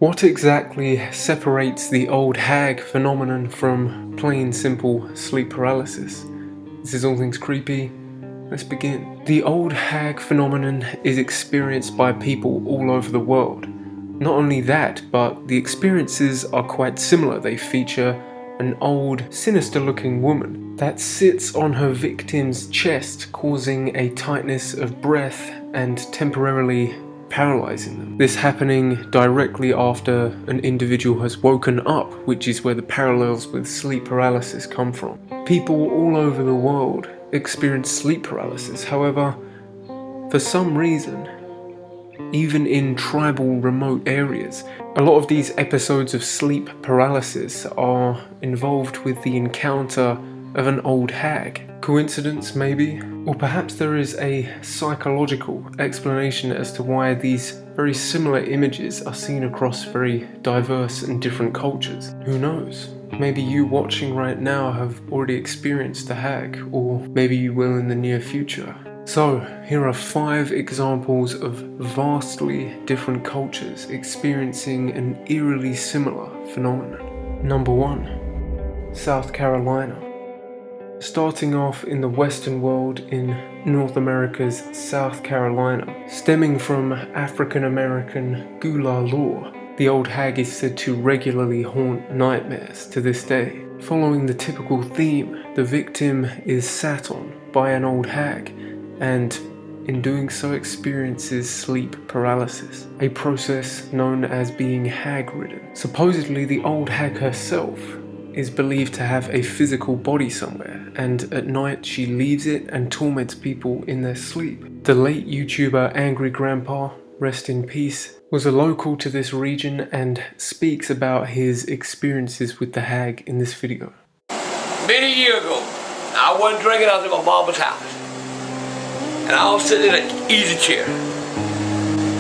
What exactly separates the old hag phenomenon from plain simple sleep paralysis? This is all things creepy. Let's begin. The old hag phenomenon is experienced by people all over the world. Not only that, but the experiences are quite similar. They feature an old, sinister-looking woman that sits on her victim's chest, causing a tightness of breath and temporarily paralyzing them. This happening directly after an individual has woken up, which is where the parallels with sleep paralysis come from. People all over the world experience sleep paralysis. However, for some reason, even in tribal remote areas, a lot of these episodes of sleep paralysis are involved with the encounter of an old hag. Coincidence, maybe? Or perhaps there is a psychological explanation as to why these very similar images are seen across very diverse and different cultures. Who knows? Maybe you watching right now have already experienced a hag, or maybe you will in the near future. So, here are 5 examples of vastly different cultures experiencing an eerily similar phenomenon. Number 1. South Carolina. Starting off in the Western world in North America's South Carolina, stemming from African American Gula law, the old hag is said to regularly haunt nightmares to this day. Following the typical theme, the victim is sat on by an old hag and in doing so experiences sleep paralysis, a process known as being hag-ridden. Supposedly the old hag herself is believed to have a physical body somewhere, and at night she leaves it and torments people in their sleep. The late YouTuber Angry Grandpa, rest in peace, was a local to this region and speaks about his experiences with the hag in this video. Many years ago, I wasn't drinking, I was at my mama's house. And I was sitting in an easy chair.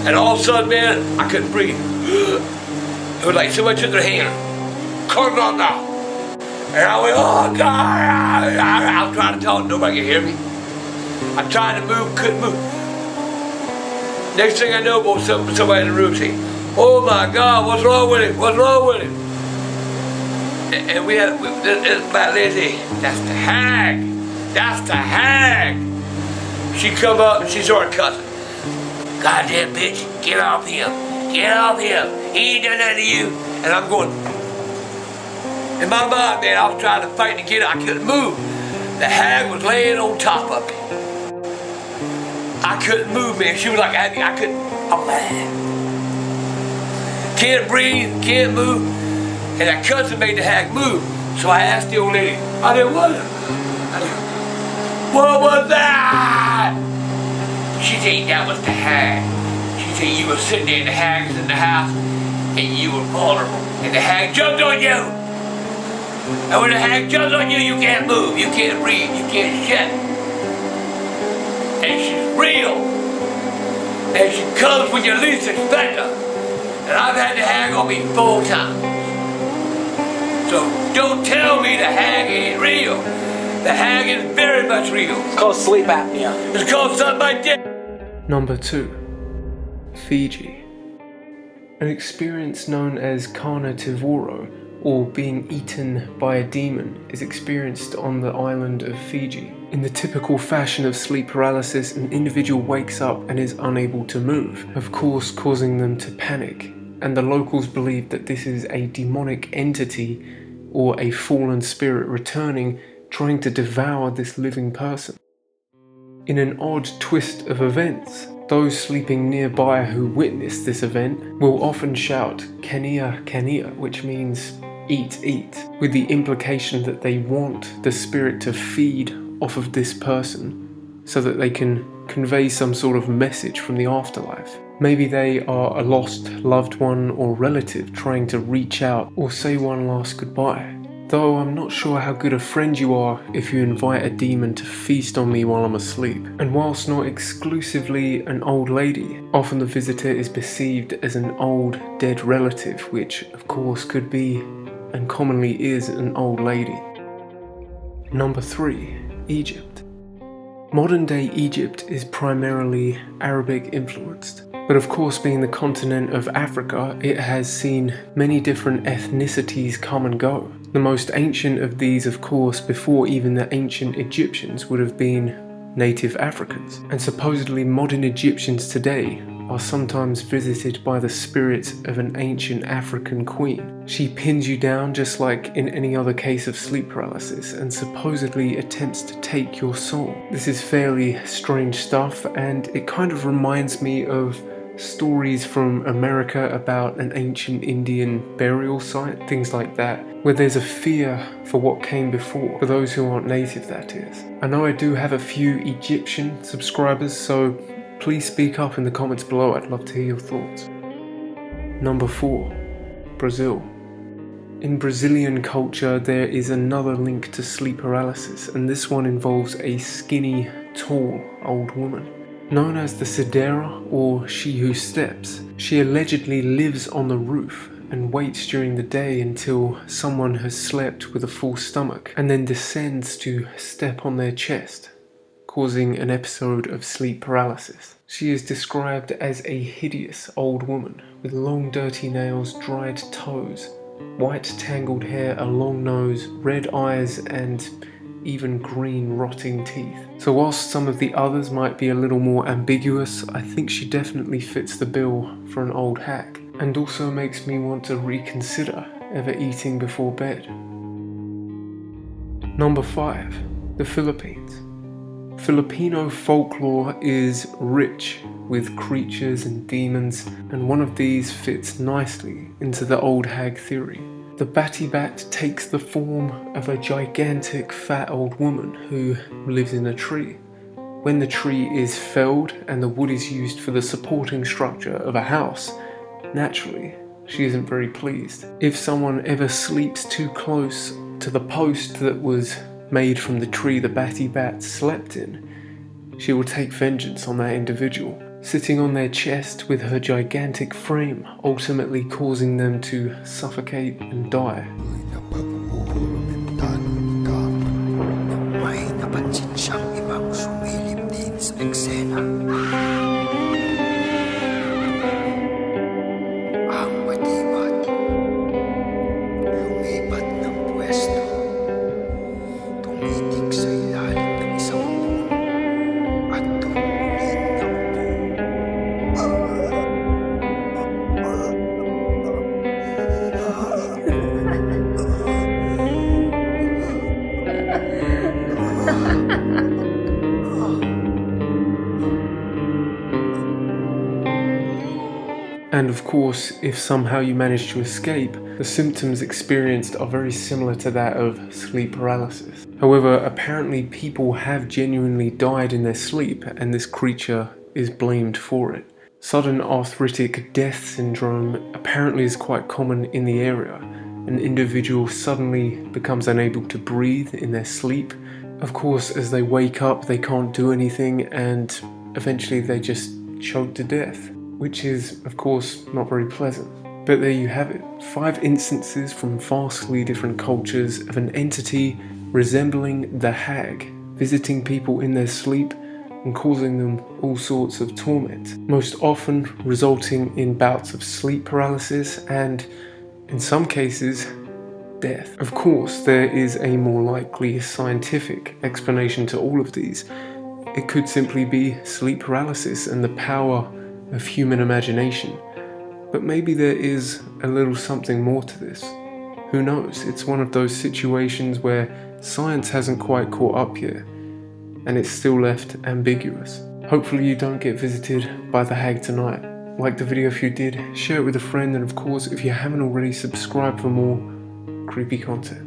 And all of a sudden, man, I couldn't breathe. It was like somebody took their hand, cut it on now. And I went, oh God, I'm trying to talk, nobody can hear me. I'm trying to move, couldn't move. Next thing I know, somebody in the room saying, oh my God, what's wrong with him? What's wrong with him? And we had that lady, that's the hag. That's the hag. She come up and she started cussing. Goddamn bitch, get off him. Get off him. He ain't done nothing to you. And I'm going, in my mind, man, I was trying to fight to get it. I couldn't move. The hag was laying on top of me. I couldn't move, man. She was like, I couldn't. Oh, man. Can't breathe, can't move. And that cussing made the hag move. So I asked the old lady, I said, what was that? She said, that was the hag. She said, you were sitting there and the hag was in the house and you were vulnerable. And the hag jumped on you. And when the hag jumps on you, you can't move, you can't breathe, you can't shit. And she's real. And she comes when you least expect her. And I've had the hag on me 4 times. So don't tell me the hag ain't real. The hag is very much real. It's called sleep apnea. It's called something like that. Number 2. Fiji. An experience known as carnivoro, or being eaten by a demon, is experienced on the island of Fiji. In the typical fashion of sleep paralysis, an individual wakes up and is unable to move, of course causing them to panic, and the locals believe that this is a demonic entity or a fallen spirit returning, trying to devour this living person. In an odd twist of events, those sleeping nearby who witness this event will often shout "Kania, Kania," which means eat, eat, with the implication that they want the spirit to feed off of this person so that they can convey some sort of message from the afterlife. Maybe they are a lost loved one or relative trying to reach out or say one last goodbye. Though I'm not sure how good a friend you are if you invite a demon to feast on me while I'm asleep. And whilst not exclusively an old lady, often the visitor is perceived as an old dead relative, which of course could be and commonly is an old lady. Number 3. Egypt. Modern day Egypt is primarily Arabic influenced. But of course, being the continent of Africa, it has seen many different ethnicities come and go. The most ancient of these, of course, before even the ancient Egyptians, would have been native Africans. And supposedly modern Egyptians today are sometimes visited by the spirit of an ancient African queen. She pins you down just like in any other case of sleep paralysis and supposedly attempts to take your soul. This is fairly strange stuff, and it kind of reminds me of stories from America about an ancient Indian burial site, things like that, where there's a fear for what came before, for those who aren't native, that is. I know I do have a few Egyptian subscribers, so please speak up in the comments below. I'd love to hear your thoughts. Number 4. Brazil. In Brazilian culture, there is another link to sleep paralysis, and this one involves a skinny, tall old woman. Known as the Sidera, or she who steps, she allegedly lives on the roof and waits during the day until someone has slept with a full stomach, and then descends to step on their chest, causing an episode of sleep paralysis. She is described as a hideous old woman with long dirty nails, dried toes, white tangled hair, a long nose, red eyes, and even green rotting teeth. So whilst some of the others might be a little more ambiguous, I think she definitely fits the bill for an old hag, and also makes me want to reconsider ever eating before bed. Number 5. The Philippines. Filipino folklore is rich with creatures and demons, and one of these fits nicely into the old hag theory. The Batty Bat takes the form of a gigantic fat old woman who lives in a tree. When the tree is felled and the wood is used for the supporting structure of a house, naturally, she isn't very pleased. If someone ever sleeps too close to the post that was made from the tree the Batty Bat slept in, she will take vengeance on that individual, sitting on their chest with her gigantic frame, ultimately causing them to suffocate and die. May napansin siyang ibang sumilip din sa eksena. Ang Batibat lumipat ng pwesto, tumitig sa ilalim ng isang puno at tumulit na upo. And of course, if somehow you manage to escape, the symptoms experienced are very similar to that of sleep paralysis. However, apparently people have genuinely died in their sleep, and this creature is blamed for it. Sudden arthritic death syndrome apparently is quite common in the area. An individual suddenly becomes unable to breathe in their sleep. Of course, as they wake up, they can't do anything, and eventually they just choke to death, which is, of course, not very pleasant. But there you have it, 5 instances from vastly different cultures of an entity resembling the hag, visiting people in their sleep and causing them all sorts of torment, most often resulting in bouts of sleep paralysis and, in some cases, death. Of course, there is a more likely scientific explanation to all of these. It could simply be sleep paralysis and the power of human imagination. But maybe there is a little something more to this. Who knows? It's one of those situations where science hasn't quite caught up yet, and it's still left ambiguous. Hopefully you don't get visited by the hag tonight. Like the video if you did, share it with a friend, and of course, if you haven't already, subscribe for more creepy content.